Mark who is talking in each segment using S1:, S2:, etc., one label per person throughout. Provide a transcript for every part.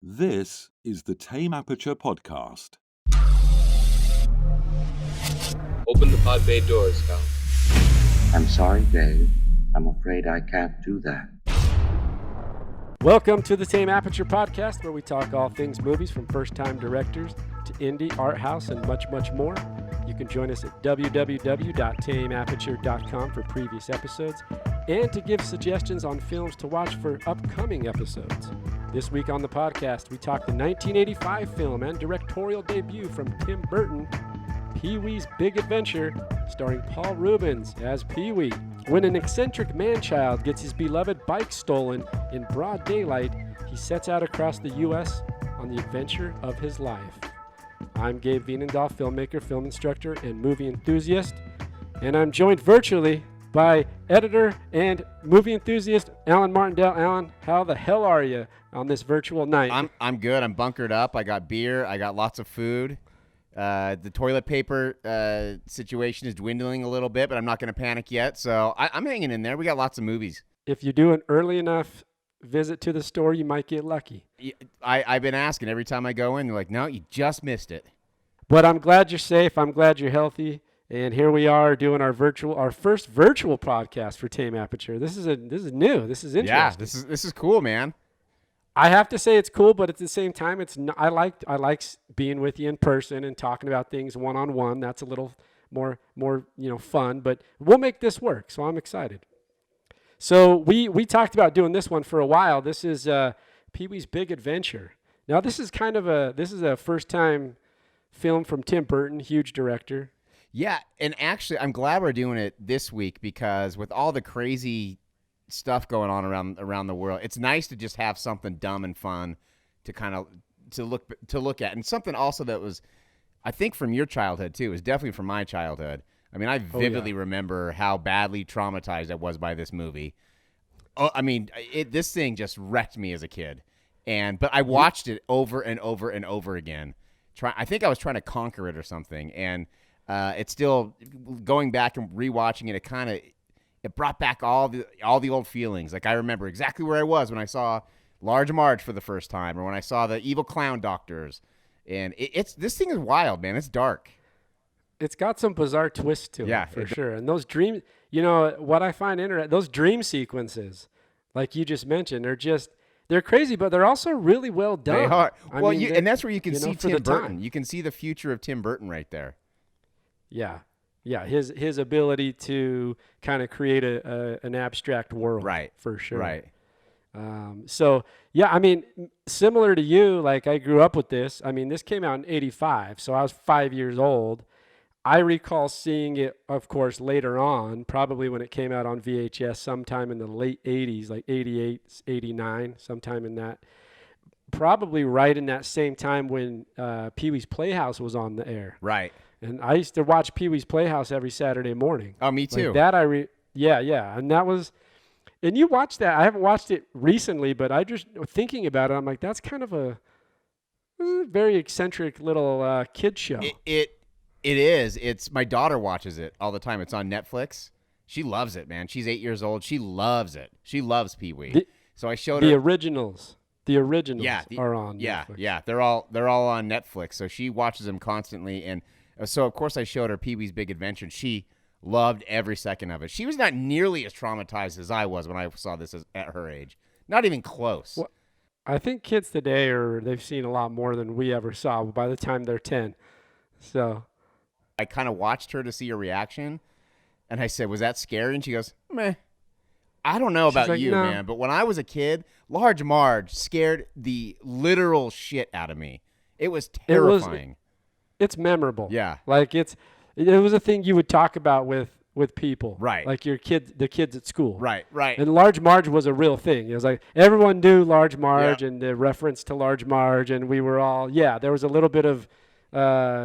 S1: This is the Tame Aperture podcast.
S2: Open the pod bay doors, Cal.
S3: I'm sorry, Dave. I'm afraid I can't do that.
S4: Welcome to the Tame Aperture podcast, where we talk all things movies from first-time directors to indie, art house, and much, much more. You can join us at www.tameaperture.com for previous episodes and to give suggestions on films to watch for upcoming episodes. This week on the podcast, we talk the 1985 film and directorial debut from Tim Burton, Pee-wee's Big Adventure, starring Paul Ruebens as Pee-wee. When an eccentric man-child gets his beloved bike stolen in broad daylight, he sets out across the U.S. on the adventure of his life. I'm Gabe Vienendahl, filmmaker, film instructor, and movie enthusiast, and I'm joined virtually by editor and movie enthusiast Alan Martindale. Alan, how the hell are you on this virtual night?
S5: I'm good. I'm bunkered up. I got beer. I got lots of food. The toilet paper situation is dwindling a little bit, but I'm not going to panic yet. So I'm hanging in there. We got lots of movies.
S4: If you do an early enough visit to the store, you might get lucky.
S5: I've been asking every time I go in. They're like, no, you just missed it. But
S4: I'm glad you're safe. I'm glad you're healthy. And here we are doing our first virtual podcast for Tame Aperture. This is new. This is interesting.
S5: Yeah, this is cool, man.
S4: I have to say it's cool, but at the same time, I like being with you in person and talking about things one on one. That's a little more fun. But we'll make this work. So I'm excited. So we talked about doing this one for a while. This is Pee-wee's Big Adventure. Now this is a first time film from Tim Burton, huge director.
S5: Yeah, and actually, I'm glad we're doing it this week because with all the crazy stuff going on around the world, it's nice to just have something dumb and fun to look at, and something also that was, I think, from your childhood too. It was definitely from my childhood. I mean, I vividly remember how badly traumatized I was by this movie. Oh, I mean, this thing just wrecked me as a kid, but I watched it over and over and over again. I think I was trying to conquer it or something, and it's still going back and rewatching it. It brought back all the old feelings. Like I remember exactly where I was when I saw Large Marge for the first time, or when I saw the evil clown doctors. And this thing is wild, man. It's dark.
S4: It's got some bizarre twists to it, for sure. And those dreams, what I find interesting, those dream sequences, like you just mentioned, they're crazy, but they're also really well done.
S5: They are. And that's where you can see Tim Burton.
S4: Time.
S5: You can see the future of Tim Burton right there.
S4: Yeah. Yeah, his ability to kind of create an abstract world,
S5: right? For
S4: sure,
S5: right.
S4: So yeah, I mean, similar to you, like I grew up with this. I mean, this came out in '85, so I was 5 years old. I recall seeing it, of course, later on, probably when it came out on VHS, sometime in the late '80s, like '88, '89, sometime in that. Probably right in that same time when Pee-wee's Playhouse was on the air,
S5: right.
S4: And I used to watch Pee-wee's Playhouse every Saturday morning.
S5: Oh, me too.
S4: Like that yeah. And that was, and you watched that. I haven't watched it recently, but I just thinking about it, I'm like, that's kind of a very eccentric little kid show.
S5: It is. It's my daughter watches it all the time. It's on Netflix. She loves it, man. She's 8 years old. She loves it. She loves Pee-wee. So I showed her
S4: the originals. The originals are on Netflix.
S5: Yeah. They're all on Netflix. So she watches them constantly, and so, of course, I showed her Pee-wee's Big Adventure, and she loved every second of it. She was not nearly as traumatized as I was when I saw this at her age. Not even close.
S4: Well, I think kids today they've seen a lot more than we ever saw by the time they're 10. So
S5: I kind of watched her to see her reaction, and I said, was that scary? And she goes, meh. I don't know about you, man, but when I was a kid, Large Marge scared the literal shit out of me. It was terrifying.
S4: It's memorable.
S5: Yeah.
S4: Like it was a thing you would talk about with people.
S5: Right.
S4: Like the kids at school.
S5: Right.
S4: And Large Marge was a real thing. It was like everyone knew Large Marge and the reference to Large Marge, and we were all, there was a little bit of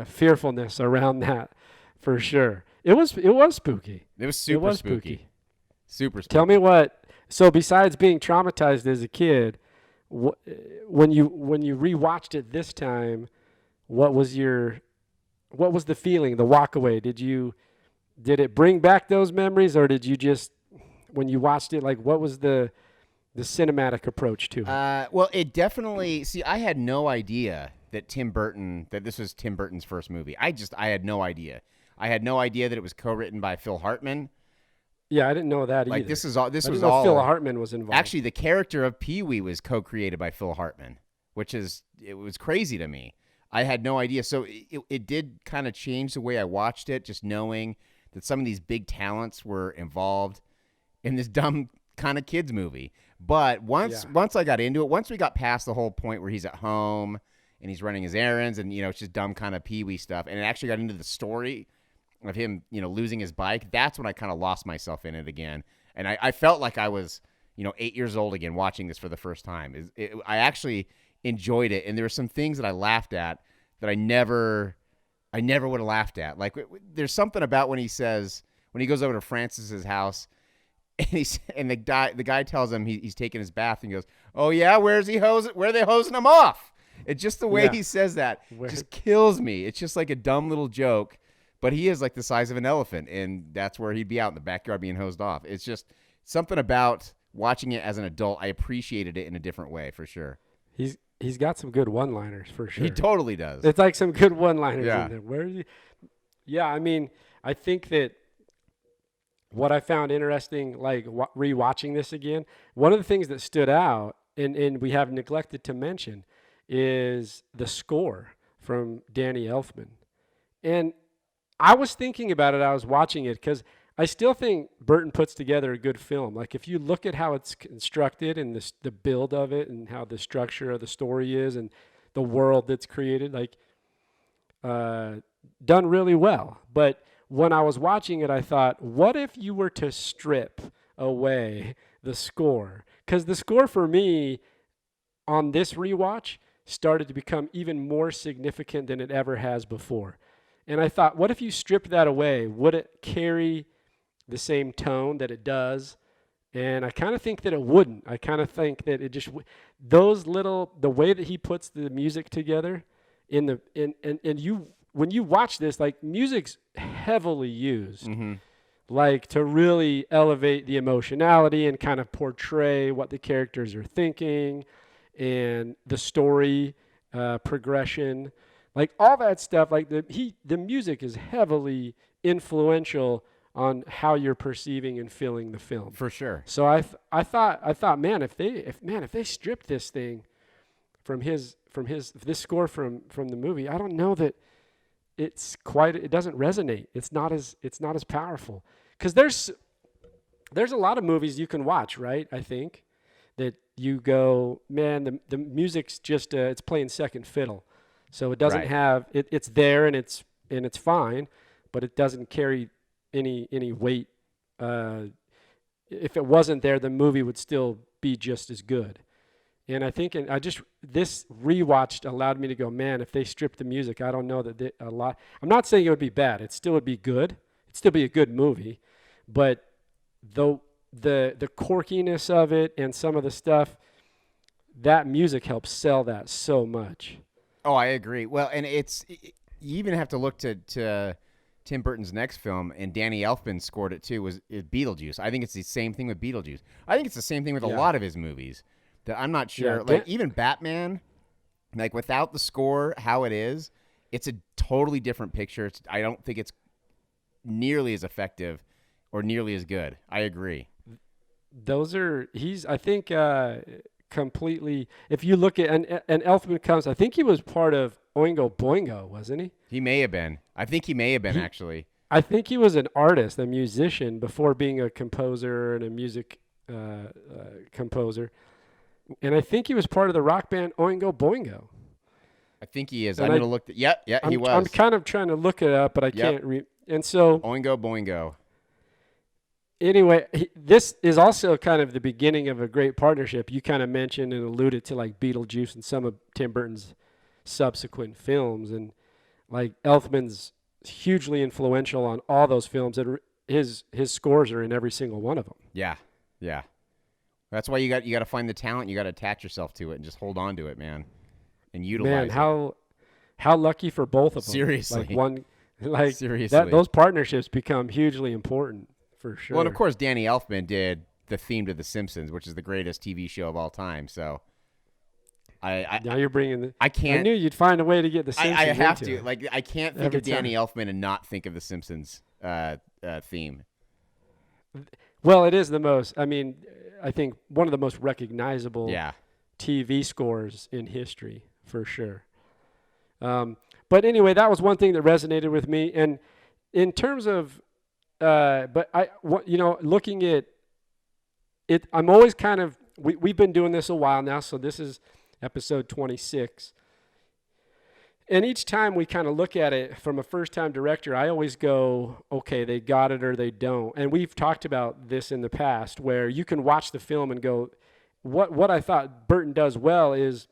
S4: fearfulness around that for sure. It was spooky.
S5: It was super spooky. Super spooky.
S4: Tell me so besides being traumatized as a kid, when you rewatched it this time, what was the feeling, the walk away? Did it bring back those memories, or did you just, when you watched it, like what was the the cinematic approach to it.
S5: Well, it definitely. See, I had no idea that this was Tim Burton's first movie. I had no idea. I had no idea that it was co-written by Phil Hartman.
S4: Yeah, I didn't know that
S5: Like
S4: either.
S5: this was all.
S4: Phil Hartman was involved.
S5: Actually, the character of Pee-wee was co-created by Phil Hartman, it was crazy to me. I had no idea. So it did kind of change the way I watched it, just knowing that some of these big talents were involved in this dumb kind of kids movie. But once I got into it, once we got past the whole point where he's at home and he's running his errands and, it's just dumb kind of Pee-wee stuff, and it actually got into the story of him, losing his bike, that's when I kind of lost myself in it again. And I felt like I was, 8 years old again watching this for the first time. I actually enjoyed it, and there were some things that I laughed at that I never would have laughed at. Like there's something about when he goes over to Francis's house, and the guy tells him he's taking his bath, and he goes, "Oh yeah, where are they hosing him off?" It's just the way he says that just kills me. It's just like a dumb little joke, but he is like the size of an elephant, and that's where he'd be out in the backyard being hosed off. It's just something about watching it as an adult. I appreciated it in a different way for sure.
S4: He's got some good one-liners for sure.
S5: He totally does.
S4: It's like some good one-liners in there. Where is he? Yeah, I mean, I think that what I found interesting, like rewatching this again, one of the things that stood out, and we have neglected to mention, is the score from Danny Elfman. And I was thinking about it, I was watching it, because I still think Burton puts together a good film. Like if you look at how it's constructed and the build of it and how the structure of the story is and the world that's created, like done really well. But when I was watching it, I thought, what if you were to strip away the score? Because the score for me on this rewatch started to become even more significant than it ever has before. And I thought, what if you stripped that away? Would it carry the same tone that it does? And I kind of think that it wouldn't. I kind of think that it just the way that he puts the music together and when you watch this, like music's heavily used, like to really elevate the emotionality and kind of portray what the characters are thinking and the story progression. Like all that stuff, like the music is heavily influential on how you're perceiving and feeling the film.
S5: For sure.
S4: So I thought, man, if they stripped this thing from this score from the movie, I don't know that it doesn't resonate. It's not as powerful. Because there's a lot of movies you can watch, right? I think that you go, man, the music's just it's playing second fiddle. So it doesn't have it's there and it's fine, but it doesn't carry any weight. If it wasn't there, the movie would still be just as good. And I think this rewatched allowed me to go, man, if they stripped the music, I don't know that a lot. I'm not saying it would be bad. It still would be good. It'd still be a good movie, but the quirkiness of it and some of the stuff, that music helps sell that so much.
S5: Oh, I agree. Well, and you even have to look to Tim Burton's next film, and Danny Elfman scored it too, is Beetlejuice. I think it's the same thing with Beetlejuice. I think it's the same thing with a lot of his movies. That I'm not sure.
S4: Yeah,
S5: even Batman, like without the score, how it is, it's a totally different picture. I don't think it's nearly as effective or nearly as good. I agree.
S4: I think completely. If you look at and Elfman comes, I think he was part of Oingo Boingo, wasn't he?
S5: He may have been. I think he may have been actually.
S4: I think he was an artist, a musician, before being a composer and a music composer. And I think he was part of the rock band Oingo Boingo.
S5: I think he is. I'm going to look. Yeah, he was.
S4: I'm kind of trying to look it up, but I can't read. And so
S5: Oingo Boingo.
S4: Anyway, this is also kind of the beginning of a great partnership. You kind of mentioned and alluded to like Beetlejuice and some of Tim Burton's subsequent films, and like Elfman's hugely influential on all those films. And his scores are in every single one of them.
S5: Yeah. That's why you got to find the talent. You got to attach yourself to it and just hold on to it, man, and utilize it.
S4: Man, how lucky for both of them.
S5: Seriously,
S4: seriously, those partnerships become hugely important for sure.
S5: Well, and of course, Danny Elfman did the theme to The Simpsons, which is the greatest TV show of all time. So
S4: Now you're bringing the.
S5: I can't.
S4: I knew you'd find a way to get the Simpsons.
S5: I have
S4: into
S5: to.
S4: it.
S5: Like, I can't think
S4: Every
S5: of Danny
S4: time.
S5: Elfman and not think of the Simpsons theme.
S4: Well, it is the most. I mean, I think one of the most recognizable
S5: Yeah.
S4: TV scores in history for sure. But anyway, that was one thing that resonated with me. And in terms of, looking at it, I'm always kind of. We've been doing this a while now, so this is episode 26. And each time we kind of look at it from a first-time director, I always go, okay, they got it or they don't. And we've talked about this in the past where you can watch the film and go, what I thought Burton does well is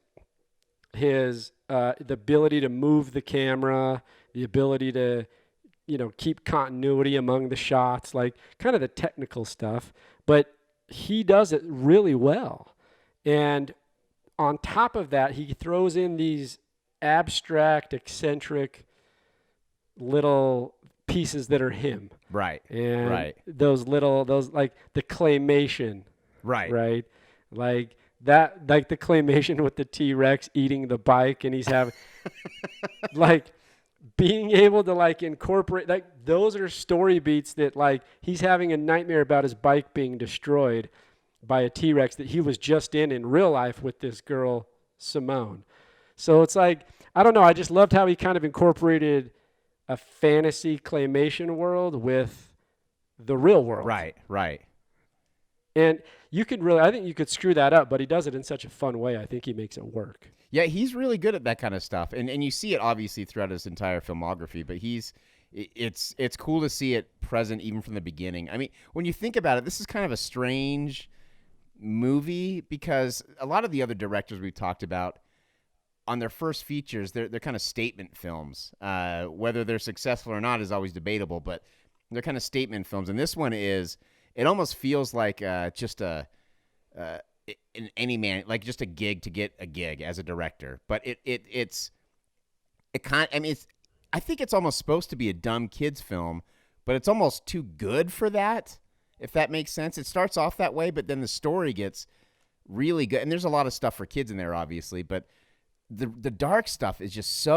S4: his the ability to move the camera, the ability to, keep continuity among the shots, like kind of the technical stuff. But he does it really well. And on top of that, he throws in these abstract, eccentric little pieces that are him.
S5: Right.
S4: And
S5: Right.
S4: those like the claymation.
S5: Right.
S4: Right. Like that, like the claymation with the T-Rex eating the bike, and he's having like being able to like incorporate, like those are story beats that like he's having a nightmare about his bike being destroyed by a T-Rex that he was just in real life with this girl, Simone. So it's like, I don't know, I just loved how he kind of incorporated a fantasy claymation world with the real world.
S5: Right. Right.
S4: And you could really, I think you could screw that up, but he does it in such a fun way. I think he makes it work.
S5: Yeah, he's really good at that kind of stuff, and you see it obviously throughout his entire filmography. But it's cool to see it present even from the beginning. I mean, when you think about it, this is kind of a strange movie because a lot of the other directors we've talked about on their first features, they're kind of statement films. Whether they're successful or not is always debatable, but they're kind of statement films. And this one is, it almost feels like just an any man, like just a gig to get a gig as a director. But I think it's almost supposed to be a dumb kids film, but it's almost too good for that, if that makes sense. It starts off that way, but then the story gets really good. And there's a lot of stuff for kids in there, obviously, but the dark stuff is just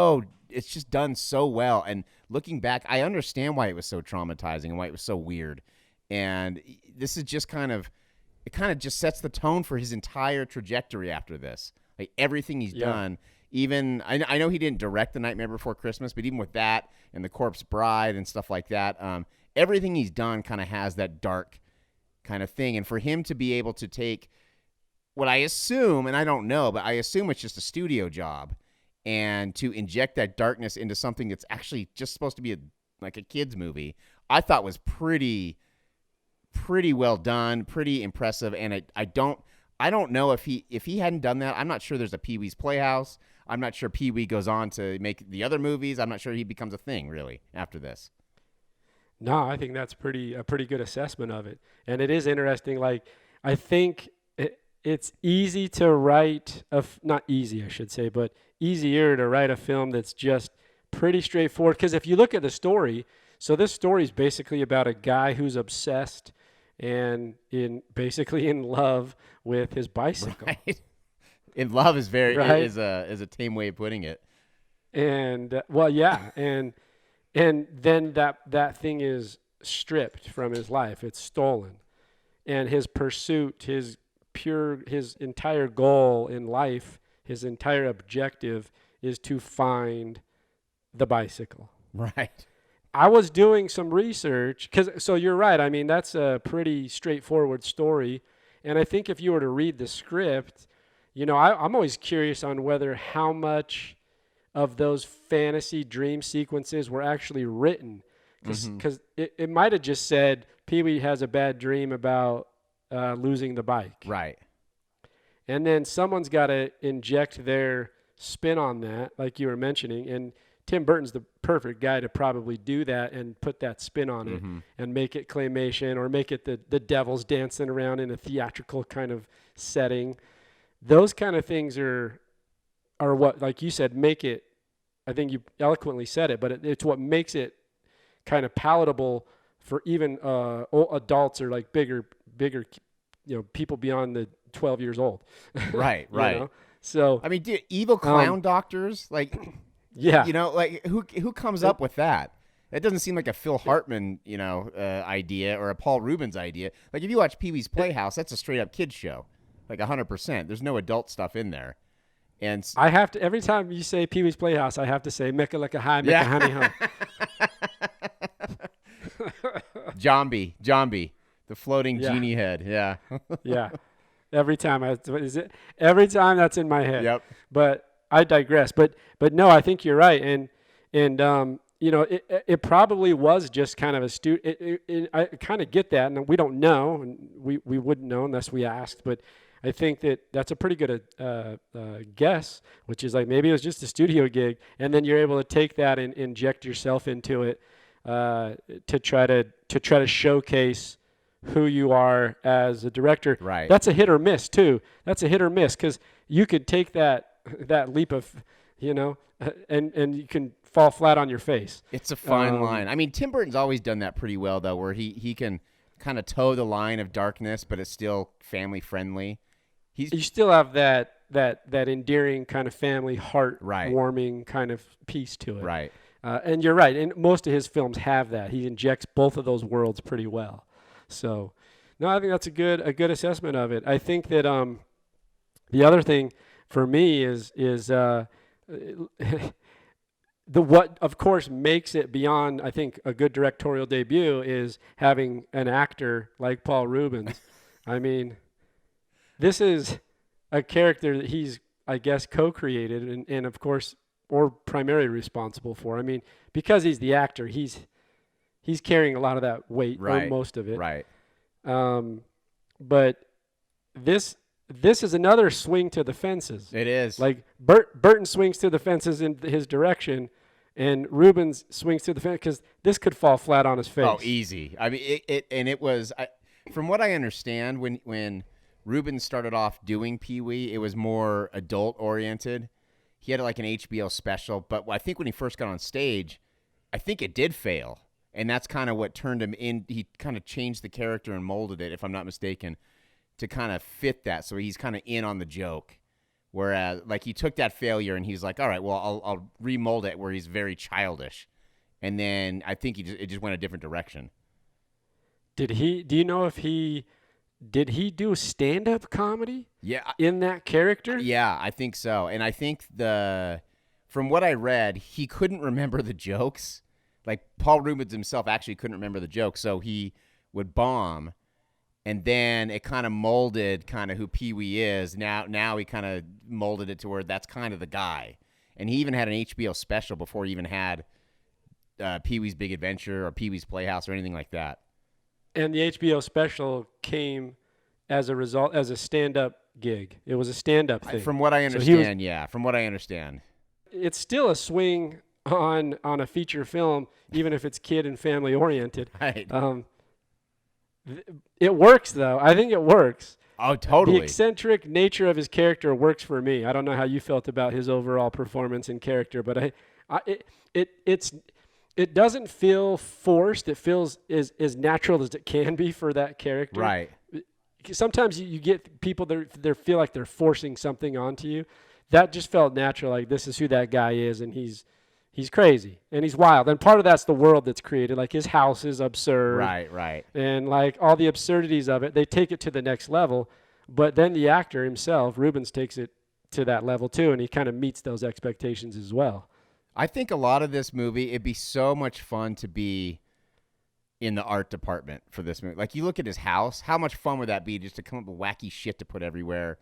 S5: it's just done so well. And looking back, I understand why it was so traumatizing and why it was so weird. And this is just it kind of just sets the tone for his entire trajectory after this. Like everything he's done, even, I know he didn't direct The Nightmare Before Christmas, but even with that and The Corpse Bride and stuff like that, everything he's done kind of has that dark kind of thing. And for him to be able to take what I assume, and I don't know, but I assume it's just a studio job, and to inject that darkness into something that's actually just supposed to be like a kid's movie, I thought was pretty well done, pretty impressive. And I don't know if he hadn't done that. I'm not sure there's a Pee-wee's Playhouse. I'm not sure Pee-wee goes on to make the other movies. I'm not sure he becomes a thing really after this.
S4: No, I think that's a pretty good assessment of it. And it is interesting. Like, I think it's easy to write not easy, I should say, but easier to write a film that's just pretty straightforward. Because if you look at the story, so this story is basically about a guy who's obsessed and basically in love with his bicycle.
S5: Right. In love is
S4: right?
S5: is a tame way of putting it.
S4: And and then that thing is stripped from his life. It's stolen. And his pursuit, his entire goal in life, his entire objective is to find the bicycle.
S5: Right.
S4: I was doing some research so you're right. I mean, that's a pretty straightforward story. And I think if you were to read the script, I'm always curious on whether how much of those fantasy dream sequences were actually written. Because it might have just said Pee-wee has a bad dream about losing the bike.
S5: Right.
S4: And then someone's got to inject their spin on that, like you were mentioning. And Tim Burton's the perfect guy to probably do that and put that spin on it and make it claymation or make it the devil's dancing around in a theatrical kind of setting. Those kind of things are what, like you said, make it, I think you eloquently said it, but it's what makes it kind of palatable for even adults or like bigger people beyond the 12 years old.
S5: Right.
S4: So
S5: I mean, dude, evil clown doctors, like,
S4: yeah,
S5: like who comes up with that? That doesn't seem like a Phil Hartman, idea or a Paul Ruebens idea. Like if you watch Pee-wee's Playhouse, that's a straight up kids show, like 100%. There's no adult stuff in there. And
S4: I have to, every time you say Pee-wee's Playhouse, I have to say Mecca like a high, Mecca honey hum.
S5: Jambi, the floating genie head. Yeah.
S4: Yeah. Every time every time that's in my head.
S5: Yep.
S4: But I digress. But no, I think you're right. And it probably was just kind of I kind of get that, and we don't know, and we wouldn't know unless we asked. But I think that's a pretty good guess, which is like maybe it was just a studio gig, and then you're able to take that and inject yourself into it to try to showcase who you are as a director.
S5: Right.
S4: That's a hit or miss too. That's a hit or miss because you could take that leap of, and you can fall flat on your face.
S5: It's a fine line. I mean, Tim Burton's always done that pretty well though, where he can kind of toe the line of darkness, but it's still family friendly.
S4: You still have that endearing kind of family heart-warming kind of piece to it.
S5: Right.
S4: And you're right. And most of his films have that. He injects both of those worlds pretty well. So, no, I think that's a good assessment of it. I think that the other thing for me is what of course makes it beyond, I think, a good directorial debut is having an actor like Paul Ruebens. I mean, this is a character that he's, I guess, co-created and of course, or primarily responsible for. I mean, because he's the actor, he's carrying a lot of that weight, or most of it.
S5: Right.
S4: But this is another swing to the fences.
S5: It is.
S4: Like Burton swings to the fences in his direction, and Ruebens swings to the fence because this could fall flat on his face.
S5: Oh, easy. I mean, it was. From what I understand, when Ruebens started off doing Pee-wee, it was more adult oriented. He had like an HBO special, but I think when he first got on stage, I think it did fail. And that's kind of what turned him in. He kind of changed the character and molded it, if I'm not mistaken, to kind of fit that. So he's kind of in on the joke. Whereas, like, he took that failure and he's like, all right, well, I'll remold it where he's very childish. And then I think it just went a different direction.
S4: Do you know if did he do stand-up comedy?
S5: Yeah.
S4: In that character?
S5: Yeah, I think so. And I think from what I read, he couldn't remember the jokes. Like, Paul Ruebens himself actually couldn't remember the jokes, so he would bomb, and then it kind of molded kind of who Pee-wee is. Now he kind of molded it to where that's kind of the guy. And he even had an HBO special before he even had Pee-wee's Big Adventure or Pee-wee's Playhouse or anything like that.
S4: And the HBO special came as a result, as a stand-up gig. It was a stand-up thing.
S5: From what I understand, From what I understand.
S4: It's still a swing on a feature film, even if it's kid and family oriented.
S5: Right.
S4: It works though. I think it works.
S5: Oh, totally.
S4: The eccentric nature of his character works for me. I don't know how you felt about his overall performance and character, but it doesn't feel forced. It feels as natural as it can be for that character.
S5: Right.
S4: Sometimes you get people that they feel like they're forcing something onto you. That just felt natural. Like, this is who that guy is, and he's crazy and he's wild. And part of that's the world that's created. Like, his house is absurd.
S5: Right.
S4: And like all the absurdities of it, they take it to the next level. But then the actor himself, Ruebens, takes it to that level too, and he kind of meets those expectations as well.
S5: I think a lot of this movie, it'd be so much fun to be in the art department for this movie. Like, you look at his house, how much fun would that be just to come up with wacky shit to put everywhere,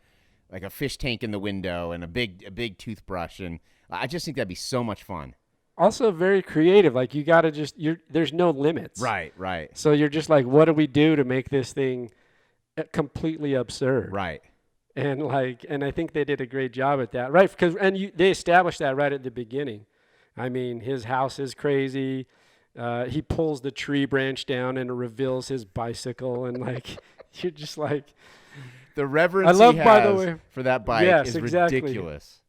S5: like a fish tank in the window and a big toothbrush, and I just think that'd be so much fun.
S4: Also very creative. Like, you got to there's no limits.
S5: Right.
S4: So you're just like, what do we do to make this thing completely absurd?
S5: Right.
S4: And I think they did a great job at that. Right. They established that right at the beginning. I mean, his house is crazy. He pulls the tree branch down and it reveals his bicycle. And like, you're just like,
S5: the reverence
S4: by the
S5: he
S4: way,
S5: has for that bike is
S4: exactly.
S5: ridiculous.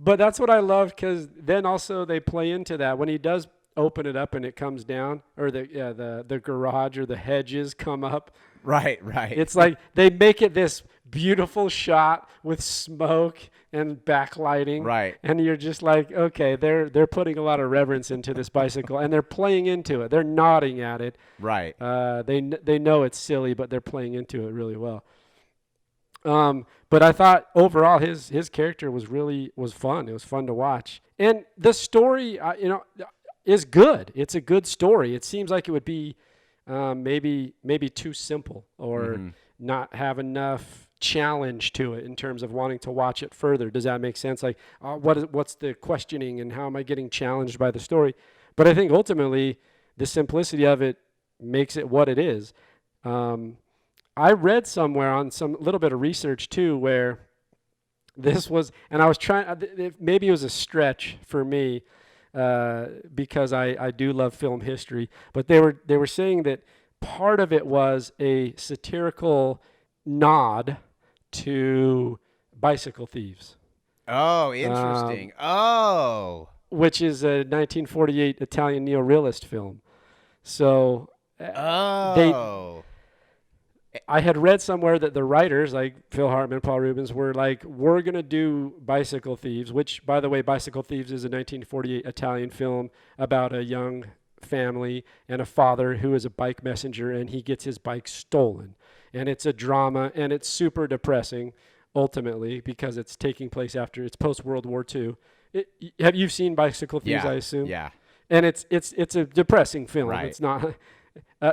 S4: But that's what I love, because then also they play into that. When he does open it up and it comes down, or the garage or the hedges come up.
S5: Right.
S4: It's like they make it this beautiful shot with smoke and backlighting.
S5: Right.
S4: And you're just like, okay, they're putting a lot of reverence into this bicycle, and they're playing into it. They're nodding at it.
S5: Right.
S4: They know it's silly, but they're playing into it really well. But I thought overall his character was fun. It was fun to watch, and the story, is good. It's a good story. It seems like it would be maybe too simple or not have enough challenge to it in terms of wanting to watch it further. Does that make sense? Like, what's the questioning and how am I getting challenged by the story? But I think ultimately the simplicity of it makes it what it is. I read somewhere on some little bit of research too, where this was, and I was trying, maybe it was a stretch for me, because I do love film history, but they were saying that part of it was a satirical nod to Bicycle Thieves.
S5: Oh, interesting.
S4: Which is a 1948 Italian neorealist film. So I had read somewhere that the writers, like Phil Hartman, Paul Ruebens, were like, we're going to do Bicycle Thieves, which, by the way, Bicycle Thieves is a 1948 Italian film about a young family and a father who is a bike messenger, and he gets his bike stolen. And it's a drama, and it's super depressing, ultimately, because it's taking place after, it's post-World War II. Have you seen Bicycle Thieves, I assume?
S5: Yeah.
S4: And it's a depressing film.
S5: Right.
S4: It's not...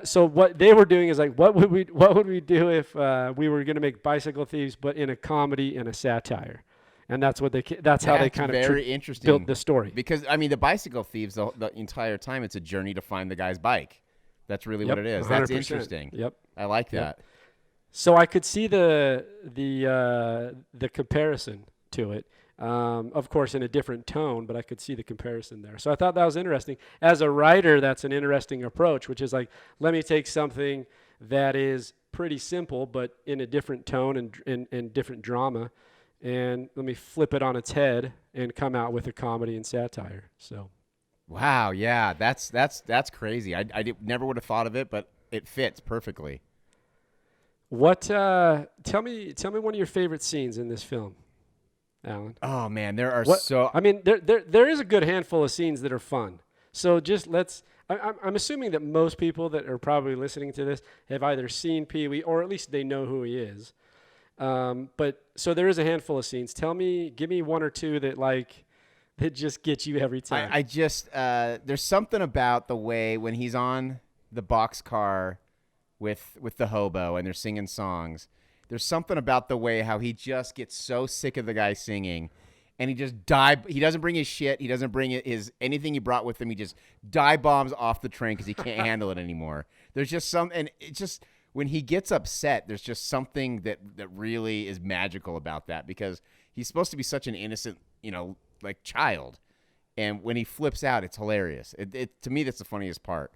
S4: So what they were doing is like, what would we do if we were going to make Bicycle Thieves, but in a comedy and a satire, and that's how they kind of
S5: interesting
S4: built the story.
S5: Because I mean, the Bicycle Thieves, the entire time, it's a journey to find the guy's bike. That's really what it is.
S4: 100%.
S5: That's interesting.
S4: Yep,
S5: I like that.
S4: Yep. So I could see the comparison to it. Of course, in a different tone, but I could see the comparison there. So I thought that was interesting. As a writer, that's an interesting approach, which is like, let me take something that is pretty simple, but in a different tone and different drama, and let me flip it on its head and come out with a comedy and satire. So,
S5: wow, yeah, that's crazy. I never would have thought of it, but it fits perfectly.
S4: What? Tell me one of your favorite scenes in this film, Alan.
S5: Oh man, there are
S4: I mean, there is a good handful of scenes that are fun. So just I'm assuming that most people that are probably listening to this have either seen Pee-wee or at least they know who he is. But so there is a handful of scenes. Give me one or two that just get you every time.
S5: I just there's something about the way when he's on the boxcar with the hobo and they're singing songs. There's something about the way how he just gets so sick of the guy singing, and he just he doesn't bring his shit. He doesn't bring anything he brought with him. He just dive bombs off the train because he can't handle it anymore. There's just and it's just when he gets upset, there's just something that really is magical about that, because he's supposed to be such an innocent, like child, and when he flips out, it's hilarious. To me, that's the funniest part.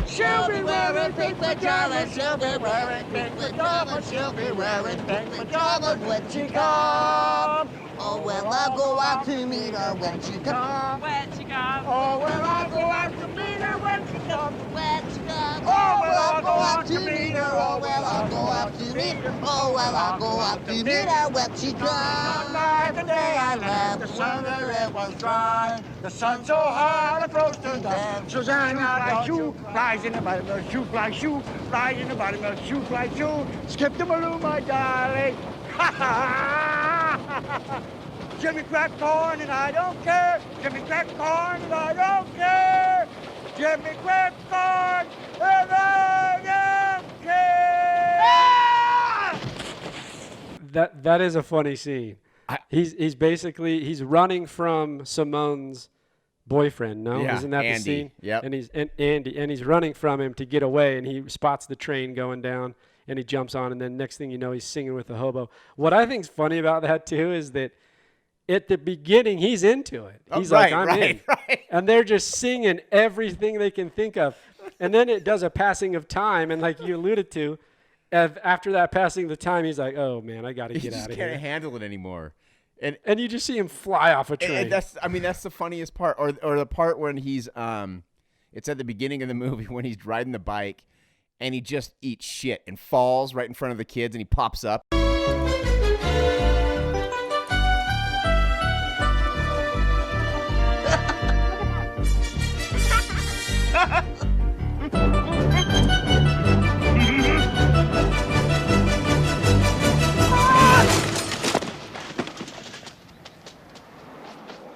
S6: She'll be wearing pink pajamas, she'll be wearing pink pajamas, she'll be wearing pink pajamas when she comes. Oh, well, I'll go out to meet her when she comes.
S7: When she comes.
S6: Oh, well, I'll go out to meet her when she comes.
S7: When she comes.
S6: Oh, well, I'll go out to meet her. Oh, well, I'll go out to meet her. Oh, well, I'll go out to meet her when she comes. One night the day I left, the sun it was dry. The sun so hard it froze to death. Susanna, like shoe, flies in the bottom, shoe, fly, shoe, flies in the bottom, shoe, fly, shoe. Skip the balloon, my darling. Ha ha! Jimmy crack corn and I don't care. Jimmy crack corn and I don't care. Jimmy crack corn and I don't care.
S4: That is a funny scene. He's basically running from Simone's boyfriend. No,
S5: yeah,
S4: isn't that
S5: Andy.
S4: the scene?
S5: Yep.
S4: And he's running from him to get away, and he spots the train going down, and he jumps on, and then next thing you know, he's singing with the hobo. What I think's funny about that too is that at the beginning he's into it. He's like, I'm in, and they're just singing everything they can think of, and then it does a passing of time, and like you alluded to, after that passing of time, he's like, oh man, I got to get out of here.
S5: He just can't handle it anymore.
S4: And you just see him fly off a train.
S5: And that's the funniest part, or the part when he's it's at the beginning of the movie when he's riding the bike and he just eats shit and falls right in front of the kids and he pops up.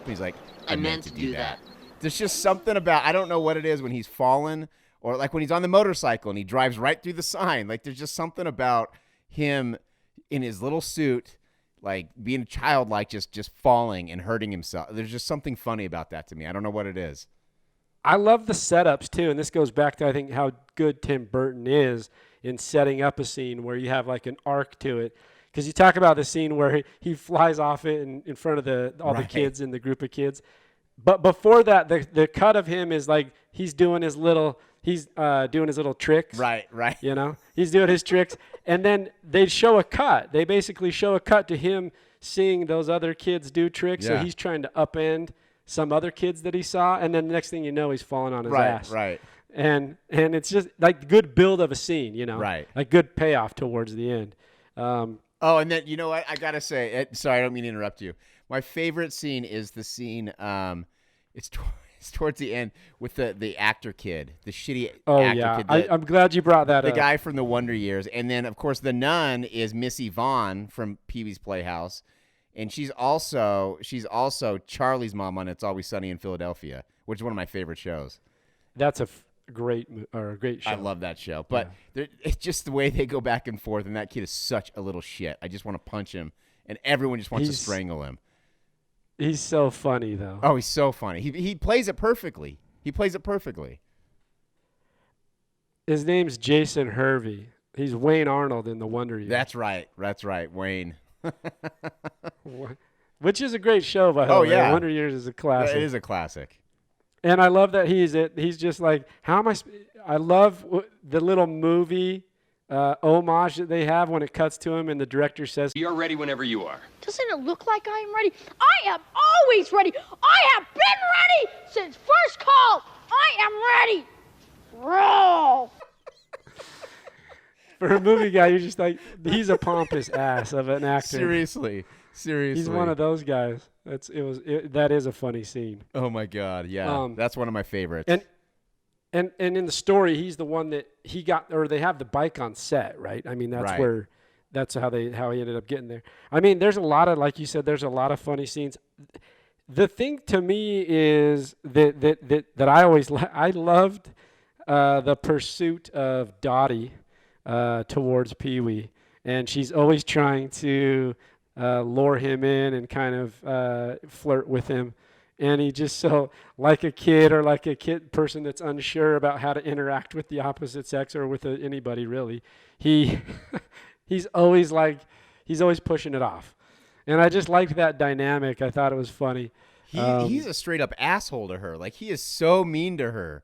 S5: He's like, I meant to do that. There's just something about, I don't know what it is when he's fallen, or like when he's on the motorcycle and he drives right through the sign. Like there's just something about him in his little suit, like being childlike, just falling and hurting himself. There's just something funny about that to me. I don't know what it is.
S4: I love the setups too, and this goes back to I think how good Tim Burton is in setting up a scene where you have like an arc to it. Because you talk about the scene where he flies off it in front of all the kids in the group of kids. But before that, the cut of him is like he's doing his little tricks.
S5: Right.
S4: You know, he's doing his tricks. And then they show a cut. They basically show a cut to him seeing those other kids do tricks. Yeah. So he's trying to upend some other kids that he saw. And then the next thing you know, he's falling on his ass.
S5: Right.
S4: And it's just like good build of a scene, you know.
S5: Right.
S4: Like good payoff towards the end.
S5: Oh, and then, you know what? I got to say, sorry, I don't mean to interrupt you. My favorite scene is the scene, it's towards the end with the actor kid, the shitty actor kid.
S4: I'm glad you brought that up.
S5: The guy from the Wonder Years. And then, of course, the nun is Missy Vaughn from Pee-wee's Playhouse. And she's also Charlie's mom on It's Always Sunny in Philadelphia, which is one of my favorite shows.
S4: That's a great show.
S5: I love that show. But it's just the way they go back and forth, and that kid is such a little shit. I just want to punch him, and everyone just wants to strangle him.
S4: He's so funny, though.
S5: Oh, he's so funny. He plays it perfectly.
S4: His name's Jason Hervey. He's Wayne Arnold in The Wonder Years.
S5: That's right, Wayne.
S4: Which is a great show, by the way.
S5: Yeah.
S4: Wonder Years is a classic.
S5: It is a classic.
S4: And I love that he's just like, how am I love the little movie homage that they have when it cuts to him and the director says,
S2: You're ready whenever you are.
S7: Doesn't it look like I am ready? I am always ready. I have been ready since first call. I am ready. Roll.
S4: For a movie guy, you're just like, he's a pompous ass of an actor.
S5: Seriously.
S4: He's one of those guys. That is a funny scene.
S5: Oh my God, yeah. That's one of my favorites.
S4: And in the story, he's the one that he got, or they have the bike on set, right? I mean, that's how he ended up getting there. I mean, there's a lot of, like you said, there's a lot of funny scenes. The thing to me is that I loved the pursuit of Dottie towards Pee-wee, and she's always trying to lure him in and kind of flirt with him. And he just so, like a kid or like a person that's unsure about how to interact with the opposite sex or with anybody really, he's always pushing it off. And I just liked that dynamic. I thought it was funny.
S5: He's a straight up asshole to her. Like, he is so mean to her.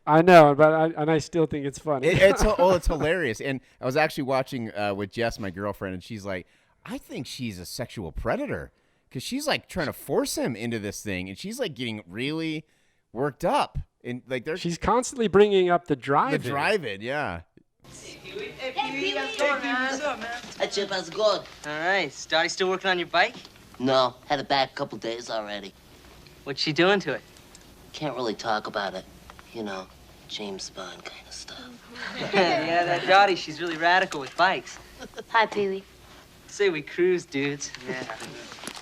S4: I know, but I still think it's funny.
S5: It's hilarious. And I was actually watching with Jess, my girlfriend, and she's like, I think she's a sexual predator. Because she's like trying to force him into this thing, and she's like getting really worked up, and like
S4: she's constantly bringing up the drive-in.
S5: The drive-in, yeah.
S8: Hey, Pee-wee, how's it going, man? What's up, man?
S9: Hey, Chip, how's it going?
S8: All right. Is Dottie still working on your bike?
S9: No, had it back a couple days already.
S8: What's she doing to it?
S9: Can't really talk about it. You know, James Bond kind of stuff.
S8: Yeah, that Dottie, she's really radical with bikes.
S7: Hi, Pee-wee.
S8: Say we cruise, dudes. Yeah.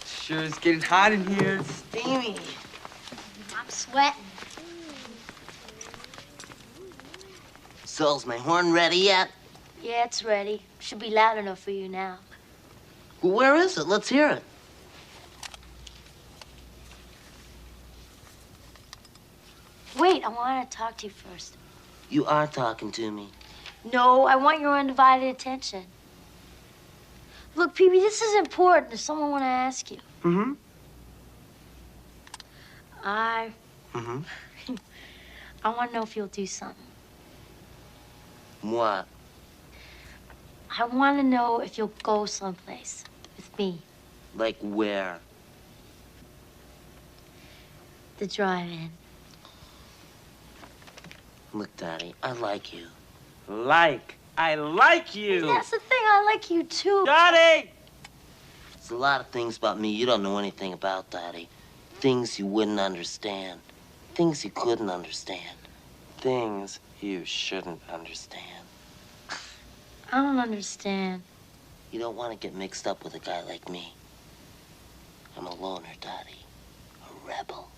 S8: Sure is getting hot in here. It's steamy.
S7: I'm sweating.
S9: So, is my horn ready yet?
S7: Yeah, it's ready. Should be loud enough for you now.
S9: Well, where is it? Let's hear it.
S7: Wait, I want to talk to you first.
S9: You are talking to me.
S7: No, I want your undivided attention. Look, Pee-wee, this is important. There's someone I want to ask you.
S9: Mm-hmm.
S7: I want to know if you'll do something.
S9: What?
S7: I want to know if you'll go someplace with me.
S9: Like where?
S7: The drive-in.
S9: Look, Daddy, I like you.
S8: I like you.
S7: That's the thing, I like you too.
S8: Daddy!
S9: There's a lot of things about me you don't know anything about, Daddy. Things you wouldn't understand. Things you couldn't understand. Things you shouldn't understand.
S7: I don't understand.
S9: You don't want to get mixed up with a guy like me. I'm a loner, Daddy. A rebel.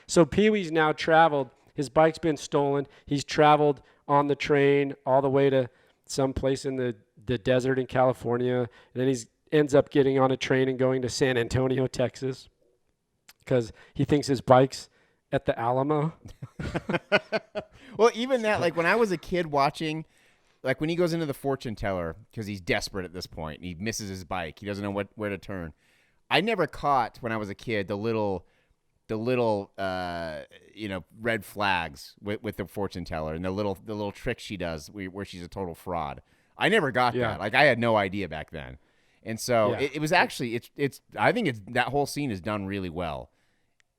S4: So Pee-wee's now traveled. His bike's been stolen. He's traveled on the train all the way to some place in the desert in California. And then he ends up getting on a train and going to San Antonio, Texas, because he thinks his bike's at the Alamo.
S5: Well, even that, like when I was a kid watching, like when he goes into the fortune teller because he's desperate at this point and he misses his bike, he doesn't know where to turn. I never caught when I was a kid the little red flags with the fortune teller and the little trick she does where she's a total fraud. I never got that. Like I had no idea back then, and so it was actually it's. I think that whole scene is done really well.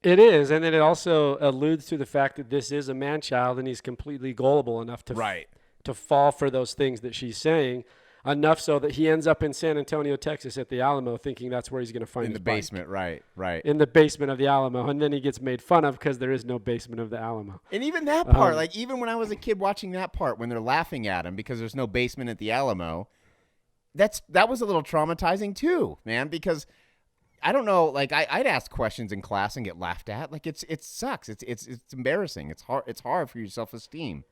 S4: It is, and then it also alludes to the fact that this is a man-child and he's completely gullible enough to fall for those things that she's saying, enough so that he ends up in San Antonio, Texas at the Alamo thinking that's where he's going to find his bike.
S5: Basement, right.
S4: In the basement of the Alamo, and then he gets made fun of because there is no basement of the Alamo.
S5: And even that part, like even when I was a kid watching that part when they're laughing at him because there's no basement at the Alamo, that was a little traumatizing too, man, because I don't know, like I'd ask questions in class and get laughed at. Like it sucks. It's embarrassing. It's hard for your self-esteem.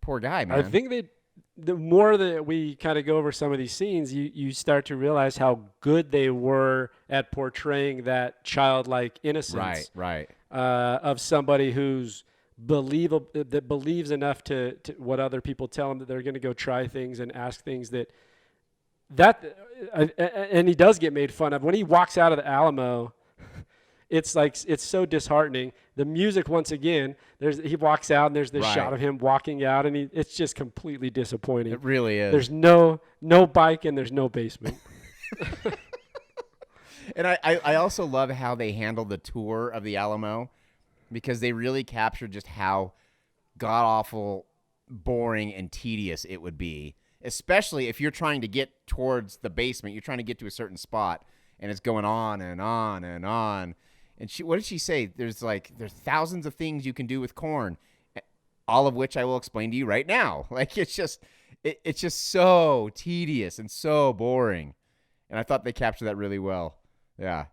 S5: Poor guy, man.
S4: I think that the more that we kind of go over some of these scenes, you start to realize how good they were at portraying that childlike innocence,
S5: right,
S4: of somebody who's that believes enough to what other people tell them that they're going to go try things and ask things and he does get made fun of when he walks out of the Alamo. It's like it's so disheartening. The music once again. He walks out and there's this shot of him walking out, and it's just completely disappointing.
S5: It really is.
S4: There's no bike and there's no basement.
S5: And I also love how they handled the tour of the Alamo, because they really captured just how god awful, boring, and tedious it would be, especially if you're trying to get towards the basement. You're trying to get to a certain spot, and it's going on and on and on. And what did she say? There's thousands of things you can do with corn, all of which I will explain to you right now. Like it's just so tedious and so boring. And I thought they captured that really well. Yeah.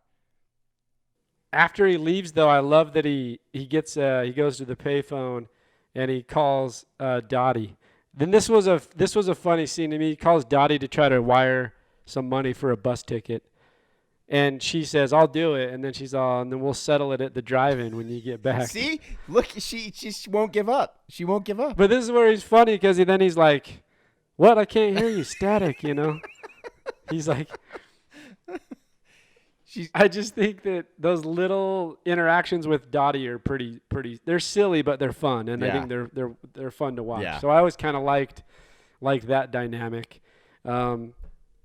S4: After he leaves, though, I love that he goes to the payphone and he calls Dottie. Then this was a funny scene to me. He calls Dottie to try to wire some money for a bus ticket. And she says, "I'll do it." And then and then we'll settle it at the drive-in when you get back.
S5: See? Look, she won't give up. She won't give up.
S4: But this is where he's funny, because then he's like, "What? I can't hear you. Static, you know?" He's like, I just think that those little interactions with Dottie are pretty. They're silly, but they're fun, and I think they're fun to watch.
S5: Yeah.
S4: So I always kind of liked that dynamic. And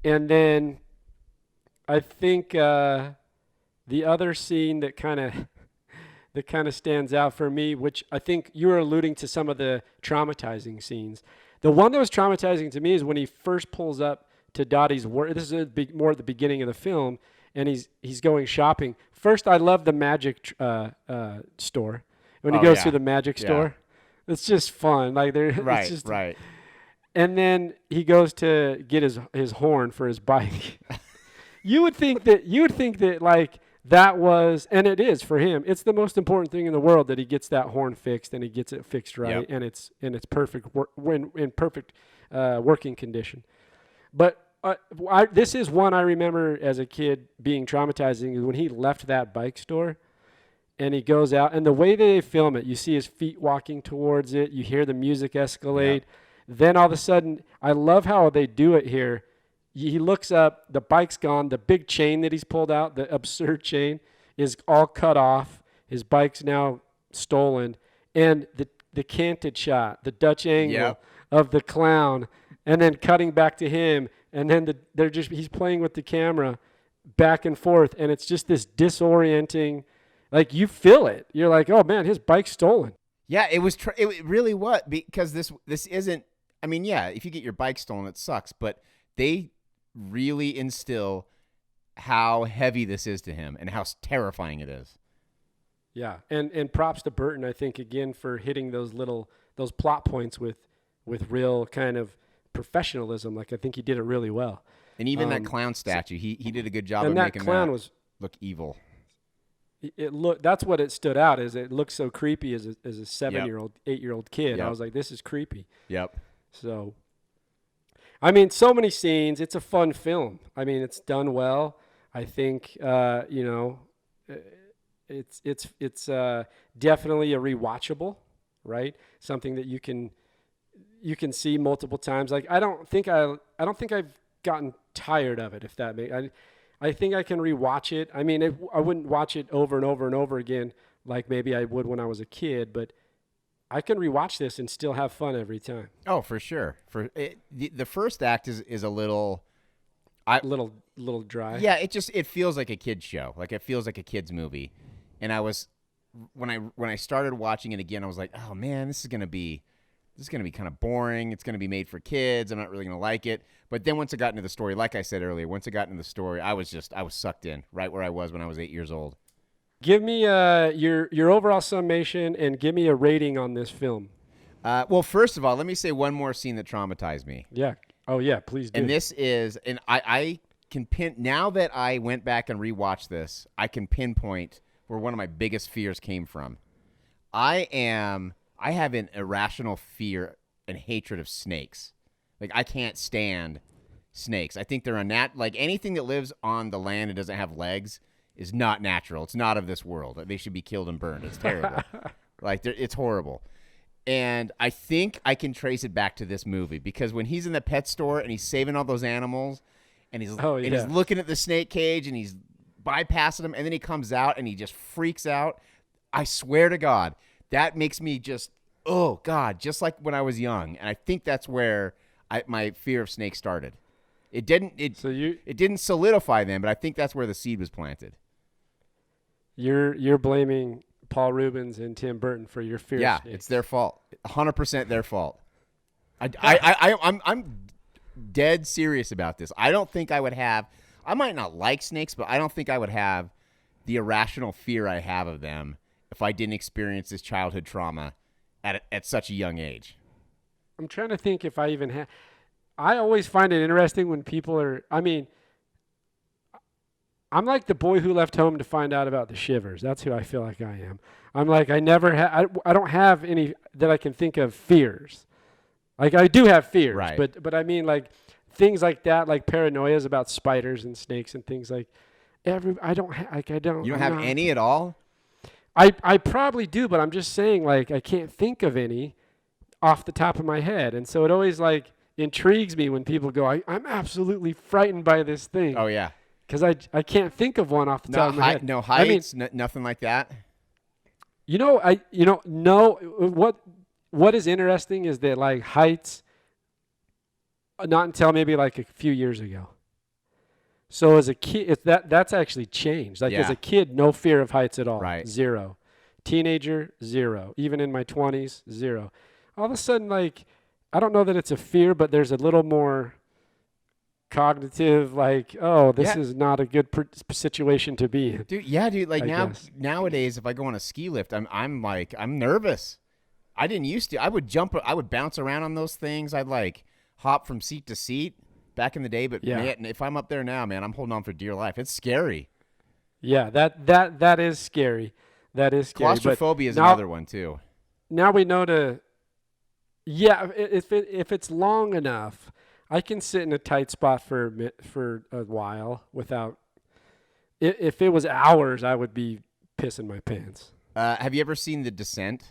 S4: then I think the other scene that kind of stands out for me, which I think you were alluding to some of the traumatizing scenes. The one that was traumatizing to me is when he first pulls up to Dottie's work. This is more at the beginning of the film, and he's going shopping. First, I love the magic store. When he goes through the magic store, it's just fun. Like
S5: Right.
S4: And then he goes to get his horn for his bike. You would think that like that was, and it is for him. It's the most important thing in the world that he gets that horn fixed and he gets it fixed right, and it's perfect in perfect working condition. But this is one I remember as a kid being traumatizing, is when he left that bike store and he goes out, and the way they film it, you see his feet walking towards it, you hear the music escalate. Then all of a sudden, I love how they do it here. He looks up, the bike's gone, the big chain that he's pulled out, the absurd chain, is all cut off. His bike's now stolen. And the canted shot, the Dutch angle of the clown, and then cutting back to him, and then he's playing with the camera, back and forth, and it's just this disorienting. Like you feel it. You're like, oh man, his bike's stolen.
S5: Yeah, it was. It really was, because this isn't. I mean, yeah, if you get your bike stolen, it sucks. But they really instill how heavy this is to him and how terrifying it is.
S4: Yeah, and props to Burton, I think, again, for hitting those plot points with real kind of professionalism. Like I think he did it really well. And
S5: even that clown statue, he did a good job of making that look evil.
S4: That's what it stood out, is it looked so creepy as a 7-year-old, 8-year-old kid.
S5: Yep.
S4: I was like, this is creepy.
S5: Yep.
S4: So, I mean, so many scenes. It's a fun film. I mean, it's done well. I think, it's definitely a rewatchable, right? Something that you can see multiple times. Like I don't think I've gotten tired of it. If that makes, I think I can rewatch it. I mean, I wouldn't watch it over and over and over again like maybe I would when I was a kid, but I can rewatch this and still have fun every time.
S5: Oh, for sure. The first act is a little
S4: dry.
S5: Yeah, it feels like a kid's show. Like it feels like a kid's movie. And when I started watching it again, I was like, oh man, this is gonna be kind of boring. It's gonna be made for kids. I'm not really gonna like it. But then once it got into the story, like I said earlier, I was sucked in, right where I was when I was 8 years old.
S4: Give me your overall summation and give me a rating on this film.
S5: Well, first of all, let me say one more scene that traumatized me.
S4: Yeah. Oh yeah, please do.
S5: And this is, and I can now that I went back and rewatched this, I can pinpoint where one of my biggest fears came from. I have an irrational fear and hatred of snakes. Like I can't stand snakes. I think they're like anything that lives on the land and doesn't have legs is not natural. It's not of this world. They should be killed and burned. It's terrible. It's horrible. And I think I can trace it back to this movie because when he's in the pet store and he's saving all those animals and he's looking at the snake cage and he's bypassing them and then he comes out and he just freaks out. I swear to God, that makes me just, oh God, just like when I was young. And I think that's where my fear of snakes started. It didn't solidify them, but I think that's where the seed was planted.
S4: You're blaming Paul Ruebens and Tim Burton for your fear.
S5: Yeah, it's their fault. 100% their fault. I'm dead serious about this. I don't think I would have. I might not like snakes, but I don't think I would have the irrational fear I have of them if I didn't experience this childhood trauma at such a young age.
S4: I'm trying to think if I even have. I always find it interesting when people are. I mean, I'm like the boy who left home to find out about the shivers. That's who I feel like I am. I'm like I don't have any that I can think of fears. Like I do have fears,
S5: right.
S4: but I mean like things like that, like paranoias about spiders and snakes and things like. I don't
S5: You don't have any at all?
S4: I probably do, but I'm just saying like I can't think of any off the top of my head, and so it always like intrigues me when people go, I'm absolutely frightened by this thing.
S5: Oh yeah.
S4: Because I can't think of one off the top of my head.
S5: No heights, nothing like that.
S4: What is interesting is that like heights, not until maybe like a few years ago. So as a kid, that's actually changed. Like as a kid, no fear of heights at all.
S5: Right.
S4: 0. Teenager, 0. Even in my 20s, 0. All of a sudden, like I don't know that it's a fear, but there's a little more cognitive, like, oh, this is not a good situation to be in.
S5: Dude. Like nowadays, if I go on a ski lift, I'm nervous. I didn't used to. I would bounce around on those things. I'd like hop from seat to seat back in the day. But man, if I'm up there now, man, I'm holding on for dear life. It's scary.
S4: Yeah, that is scary. That is scary.
S5: Claustrophobia is another one too.
S4: Now we know to. Yeah, if it's long enough, I can sit in a tight spot for a while without. If it was hours, I would be pissing my pants.
S5: Have you ever seen The Descent?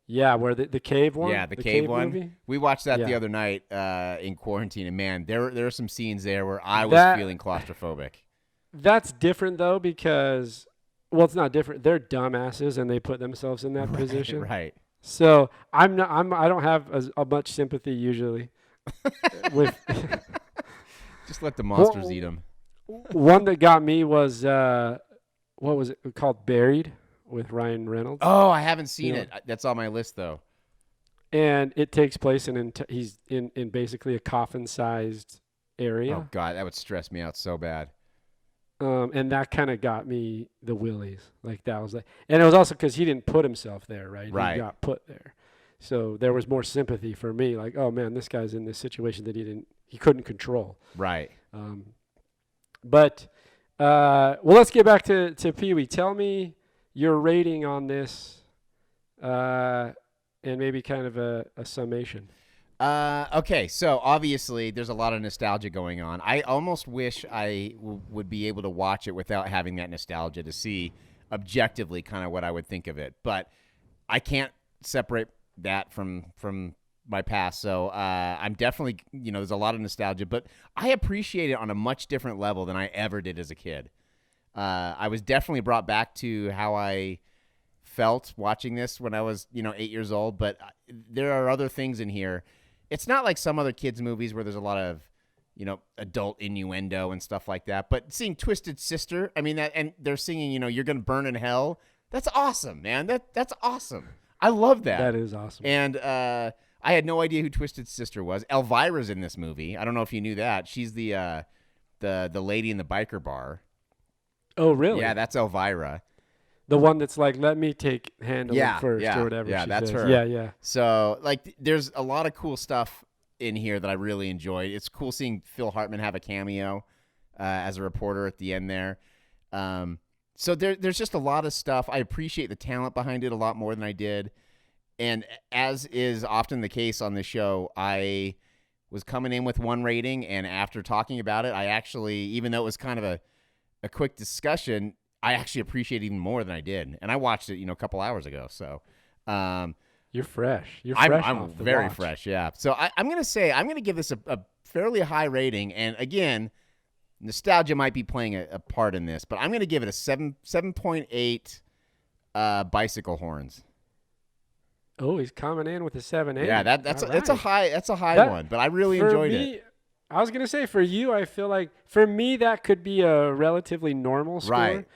S4: Yeah, where the cave one.
S5: Yeah, the cave one.
S4: Movie?
S5: We watched that the other night in quarantine, and man, there are some scenes there where I was feeling claustrophobic. That's
S4: different though because, well, it's not different. They're dumbasses and they put themselves in that position.
S5: Right.
S4: So I don't have as much sympathy usually with.
S5: Just let the monsters eat them.
S4: One that got me was what was it called? Buried with Ryan Reynolds.
S5: Oh, I haven't seen
S4: Yeah.
S5: it. That's on my list though.
S4: And it takes place he's in basically a coffin-sized area.
S5: Oh God, that would stress me out so bad.
S4: And that kind of got me the willies. Like that was and it was also because he didn't put himself there, right?
S5: Right.
S4: He got put there. So there was more sympathy for me. Like, oh man, this guy's in this situation that he couldn't control.
S5: Right.
S4: But well, let's get back to Pee-wee. Tell me your rating on this, and maybe kind of a summation.
S5: Okay, so obviously there's a lot of nostalgia going on. I almost wish I would be able to watch it without having that nostalgia to see objectively kind of what I would think of it. But I can't separate that from my past. So I'm definitely, there's a lot of nostalgia, but I appreciate it on a much different level than I ever did as a kid. I was definitely brought back to how I felt watching this when I was, 8 years old. But there are other things in here. It's not like some other kids' movies where there's a lot of, adult innuendo and stuff like that. But seeing Twisted Sister, I mean, that, and they're singing, you're going to burn in hell. That's awesome, man. That's awesome. I love that.
S4: That is awesome.
S5: And I had no idea who Twisted Sister was. Elvira's in this movie. I don't know if you knew that. She's the lady in the biker bar.
S4: Oh, really?
S5: Yeah, that's Elvira.
S4: The one that's like, let me take handle first or whatever.
S5: Yeah,
S4: she
S5: that's
S4: says.
S5: her.
S4: Yeah.
S5: So, like, there's a lot of cool stuff in here that I really enjoyed. It's cool seeing Phil Hartman have a cameo as a reporter at the end there. So there's just a lot of stuff. I appreciate the talent behind it a lot more than I did. And as is often the case on this show, I was coming in with one rating, and after talking about it, I actually, even though it was kind of a quick discussion, I actually appreciate it even more than I did. And I watched it, a couple hours ago. So
S4: you're fresh. You're fresh.
S5: I'm very fresh, yeah. So I'm going to give this a fairly high rating. And again, nostalgia might be playing a part in this, but I'm going to give it a 7.8 bicycle horns.
S4: Oh, he's coming in with a 7.8.
S5: Yeah, that's a high one, but I really enjoyed it.
S4: I was going to say, for you, I feel like, for me, that could be a relatively normal score.
S5: Right.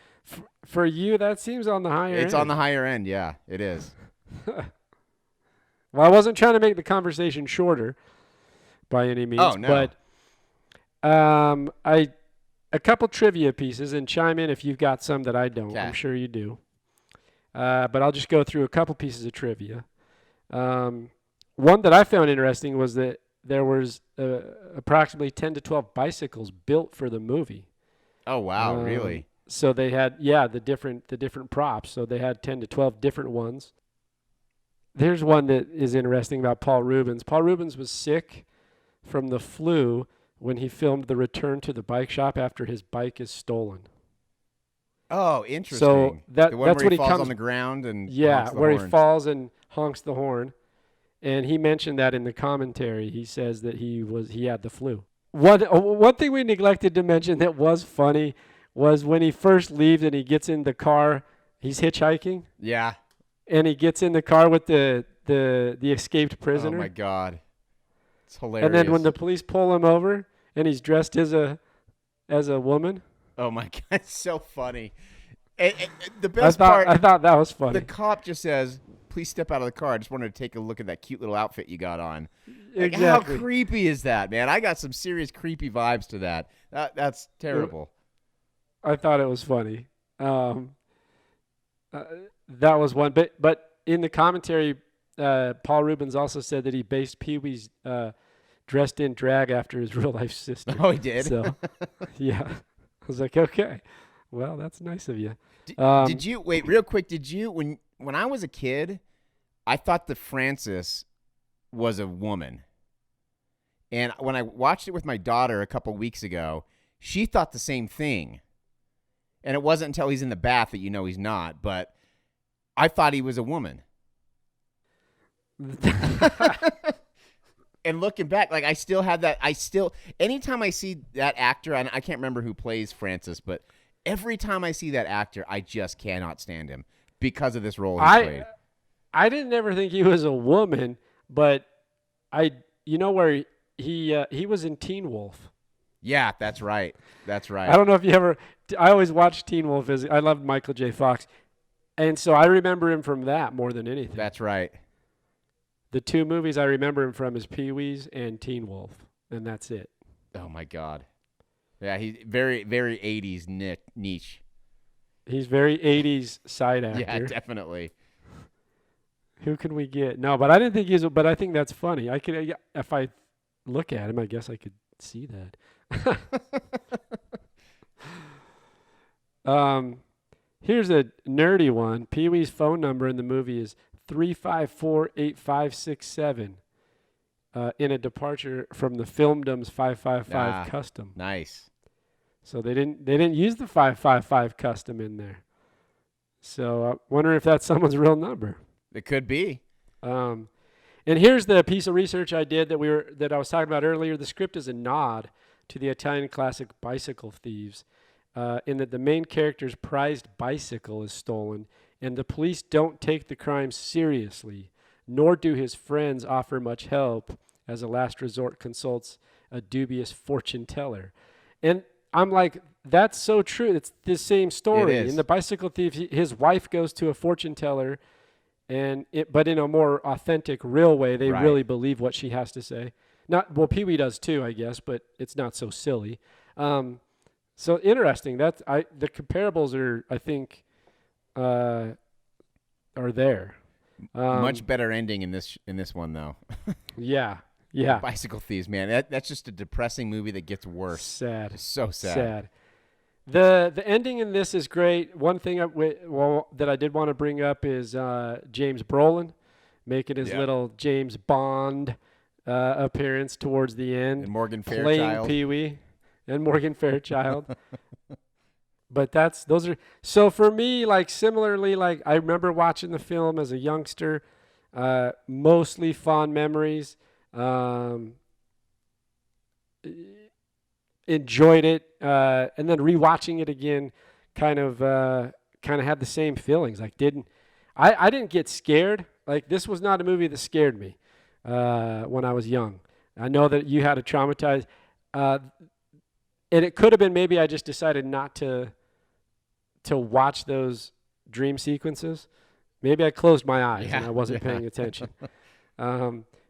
S4: For you, that seems on the higher end.
S5: It's on the higher end, yeah, it is.
S4: Well, I wasn't trying to make the conversation shorter by any means.
S5: Oh, no.
S4: But a couple trivia pieces, and chime in if you've got some that I don't.
S5: Okay.
S4: I'm sure you do. But I'll just go through a couple pieces of trivia. One that I found interesting was that there was approximately 10 to 12 bicycles built for the movie.
S5: Oh, wow, really?
S4: So they had, the different props. So they had 10 to 12 different ones. There's one that is interesting about Paul Ruebens. Paul Ruebens was sick from the flu when he filmed The Return to the Bike Shop after his bike is stolen.
S5: Oh, interesting.
S4: So
S5: the one
S4: that's
S5: where
S4: when he
S5: falls
S4: comes
S5: on the ground and
S4: yeah,
S5: honks the
S4: where
S5: horn.
S4: he falls and honks the horn. And he mentioned that in the commentary. He says that he had the flu. One thing we neglected to mention that was funny was when he first leaves and he gets in the car. He's hitchhiking.
S5: Yeah.
S4: And he gets in the car with the escaped prisoner.
S5: Oh my God, it's hilarious.
S4: And then when the police pull him over and he's dressed as a woman.
S5: Oh my God, it's so funny. And the best part,
S4: I thought that was funny.
S5: The cop just says, "Please step out of the car. I just wanted to take a look at that cute little outfit you got on." Like,
S4: exactly.
S5: How creepy is that, man? I got some serious creepy vibes to that. That's terrible.
S4: I thought it was funny. That was one. But in the commentary, Paul Ruebens also said that he based Pee-wee's dressed in drag after his real life sister.
S5: Oh, he did?
S4: So, yeah. I was like, okay. Well, that's nice of you.
S5: Did you, wait, real quick, did you, when I was a kid, I thought that Frances was a woman. And when I watched it with my daughter a couple weeks ago, she thought the same thing. And it wasn't until he's in the bath that he's not, but I thought he was a woman. And looking back, like, I still have that. Anytime I see that actor, and I can't remember who plays Francis, but every time I see that actor, I just cannot stand him because of this role he played.
S4: I didn't ever think he was a woman, but where he was in Teen Wolf.
S5: Yeah, that's right. That's right.
S4: I don't know if you ever. I always watched Teen Wolf. I loved Michael J. Fox, and so I remember him from that more than anything.
S5: That's right.
S4: The two movies I remember him from is Pee-wee's and Teen Wolf, and that's it.
S5: Oh my God. Yeah, he's very, very 80s niche.
S4: He's very 80s side actor.
S5: Yeah, definitely.
S4: Who can we get? No, but I didn't think he's. But I think that's funny. I could, if I look at him, I guess I could see that. Here's a nerdy one. Pee-wee's phone number in the movie is 354-8567. In a departure from the Filmdom's 555 custom.
S5: Nice.
S4: So they didn't use the 555 custom in there. So I wonder if that's someone's real number.
S5: It could be.
S4: And here's the piece of research I did that I was talking about earlier. The script is a nod to the Italian classic Bicycle Thieves, in that the main character's prized bicycle is stolen, and the police don't take the crime seriously, nor do his friends offer much help. As a last resort, consults a dubious fortune teller. And I'm like, that's so true. It's the same story.
S5: It is.
S4: In the Bicycle Thief, his wife goes to a fortune teller, but in a more authentic, real way. They really believe what she has to say. Pee-wee does too, I guess, but it's not so silly. So interesting. The comparables are, I think, are there.
S5: Much better ending in this one though.
S4: Yeah.
S5: Bicycle Thieves, man. That's just a depressing movie that gets worse.
S4: Sad.
S5: It's so sad.
S4: The ending in this is great. One thing that I did want to bring up is James Brolin making his little James Bond appearance towards the end.
S5: And Morgan Fairchild.
S4: Playing Pee-wee and Morgan Fairchild. But those are so for me, like similarly, like I remember watching the film as a youngster, mostly fond memories. Enjoyed it, and then rewatching it again, kind of had the same feelings. Like I didn't get scared. Like this was not a movie that scared me when I was young. I know that you had a traumatized, and it could have been maybe I just decided not to watch those dream sequences. Maybe I closed my eyes and I wasn't paying attention.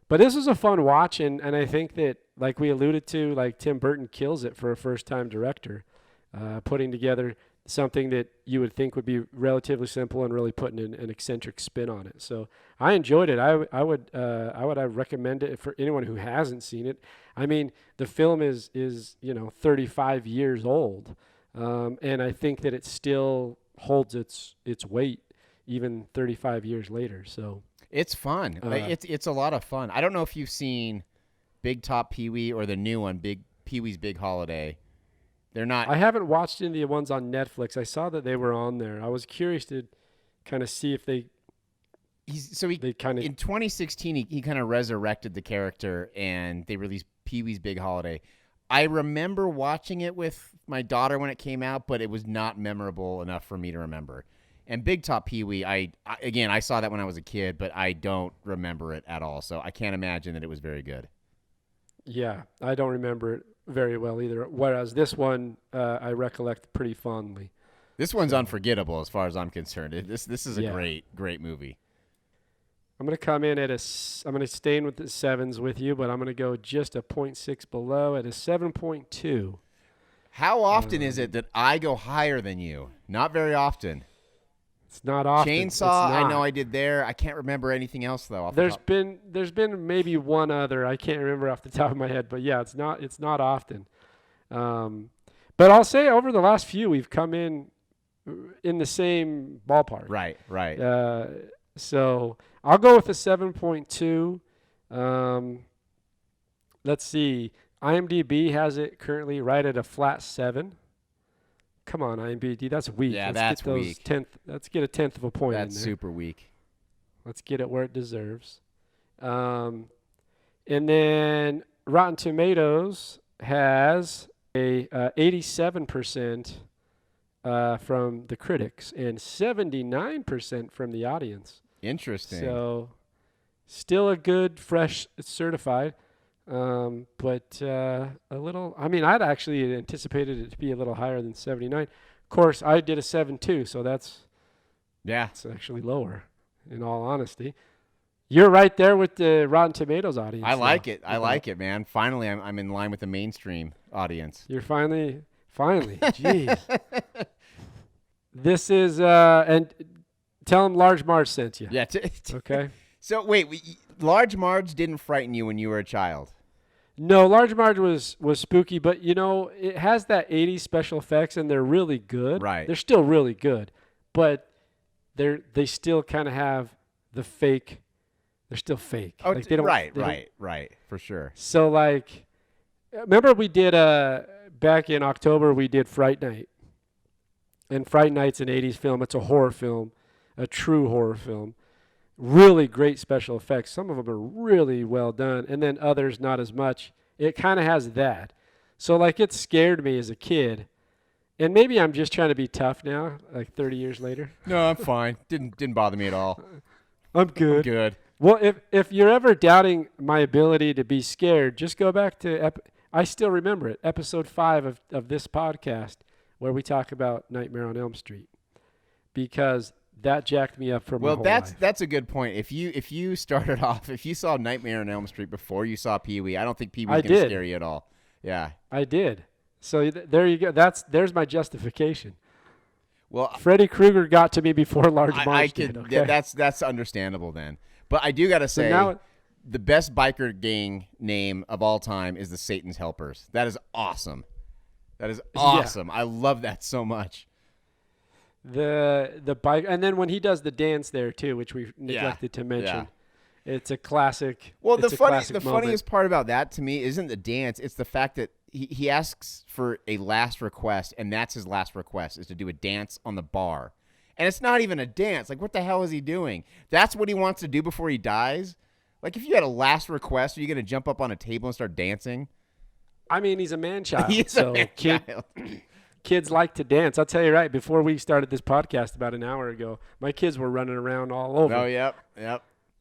S4: But this was a fun watch, and I think that, like we alluded to, like Tim Burton kills it for a first-time director, putting together something that you would think would be relatively simple and really putting an eccentric spin on it. So I enjoyed it. I would recommend it for anyone who hasn't seen it. I mean, the film is 35 years old, and I think that it still holds its weight even 35 years later. So.
S5: It's fun. It's a lot of fun. I don't know if you've seen Big Top Pee-wee or the new one, Pee-wee's Big Holiday. They're not.
S4: I haven't watched any of the ones on Netflix. I saw that they were on there. I was curious to kind of see if they.
S5: In 2016 he kind of resurrected the character, and they released Pee-wee's Big Holiday. I remember watching it with my daughter when it came out, but it was not memorable enough for me to remember. And Big Top Pee-wee, I saw that when I was a kid, but I don't remember it at all. So I can't imagine that it was very good. Yeah, I don't remember it very well either. Whereas this one, I recollect pretty fondly. This one's unforgettable as far as I'm concerned. This is a great movie. I'm going to come in I'm going to stay in with the sevens with you, but I'm going to go just a 0.6 below at a 7.2. How often is it that I go higher than you? Not very often. It's not often. Chainsaw, I know I did there. I can't remember anything else though. There's been maybe one other. I can't remember off the top of my head, but yeah, it's not often. But I'll say over the last few, we've come in the same ballpark. Right. So I'll go with a 7.2. Let's see. IMDb has it currently right at a flat 7. Come on, IMDb, that's weak. Yeah, that's weak. Let's get a 10th of a point in there. That's super weak. Let's get it where it deserves. And then Rotten Tomatoes has a 87% from the critics and 79% from the audience. Interesting. So still a good, fresh, it's certified.
S4: But a little. I mean, I'd actually anticipated it to be a little higher than 79. Of course, I did a 7.2, so that's actually lower. In all honesty, you're right there with the Rotten Tomatoes audience.
S5: I like it. I like it, man. Finally, I'm in line with the mainstream audience.
S4: You're finally. Jeez. This is and tell them Large Marge sent you.
S5: Yeah.
S4: Okay.
S5: So wait, Large Marge didn't frighten you when you were a child?
S4: No, Large Marge was spooky, but it has that 80s special effects, and they're really good.
S5: Right.
S4: They're still really good, but they still kind of have the fake. They're still fake.
S5: Oh,
S4: like they don't.
S5: Right, for sure.
S4: So like, remember we did back in October we did Fright Night, and Fright Night's an 80s film. It's a horror film, a true horror film. Really great special effects. Some of them are really well done, and then others not as much. It kind of has that. So like it scared me as a kid. And maybe I'm just trying to be tough now, like 30 years later.
S5: No, I'm fine. Didn't bother me at all.
S4: I'm good.
S5: I'm good.
S4: Well, if you're ever doubting my ability to be scared, just go back to I still remember it, episode 5 of this podcast, where we talk about Nightmare on Elm Street, because that jacked me up for my whole life.
S5: That's a good point. If you started off, if you saw Nightmare on Elm Street before you saw Pee-wee, I don't think Pee-wee's going to scare you at all. Yeah,
S4: I did. So there you go. There's my justification.
S5: Well,
S4: Freddy Krueger got to me before Large Marge did. Okay?
S5: That's understandable then. But I do got to say, the best biker gang name of all time is the Satan's Helpers. That is awesome. That is awesome. Yeah. I love that so much.
S4: The bike, and then when he does the dance there too, which we neglected to mention, it's a classic.
S5: Well, the funniest part about that to me isn't the dance; it's the fact that he asks for a last request, and that's his last request is to do a dance on the bar, and it's not even a dance. Like, what the hell is he doing? That's what he wants to do before he dies. Like, if you had a last request, are you going to jump up on a table and start dancing?
S4: I mean, he's a man-child.
S5: He's a man-child.
S4: Kids like to dance. I'll tell you right, before we started this podcast about an hour ago, my kids were running around all over.
S5: Oh, yep.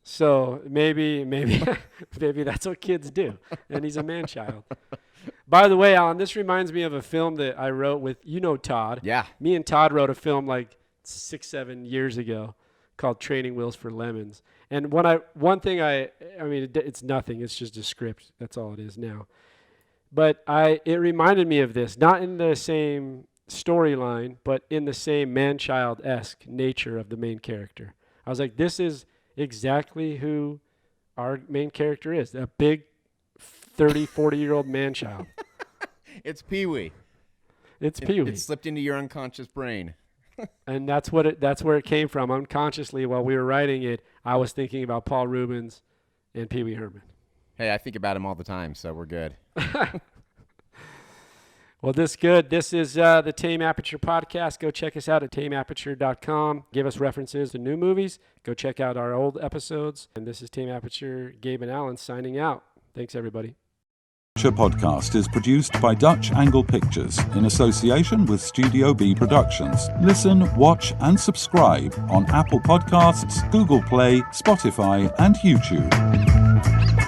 S4: So maybe that's what kids do. And he's a man-child. By the way, Alan, this reminds me of a film that I wrote with, Todd.
S5: Yeah.
S4: Me and Todd wrote a film like 6-7 years ago called Training Wheels for Lemons. And one thing it's nothing. It's just a script. That's all it is now. But it reminded me of this, not in the same storyline, but in the same man-child-esque nature of the main character. I was like, this is exactly who our main character is, a big 30, 40-year-old man-child.
S5: It's Pee-wee.
S4: It's Pee-wee.
S5: It slipped into your unconscious brain.
S4: And that's where it came from. Unconsciously, while we were writing it, I was thinking about Paul Ruebens and Pee-wee Herman.
S5: Hey, I think about him all the time, so we're good.
S4: Well, this is the Tame Aperture podcast. Go check us out at tameaperture.com. Give us references to new movies. Go check out our old episodes. And this is Tame Aperture, Gabe and Alan signing out. Thanks, everybody.
S1: Aperture podcast is produced by Dutch Angle Pictures in association with Studio B Productions. Listen, watch, and subscribe on Apple Podcasts, Google Play, Spotify, and YouTube.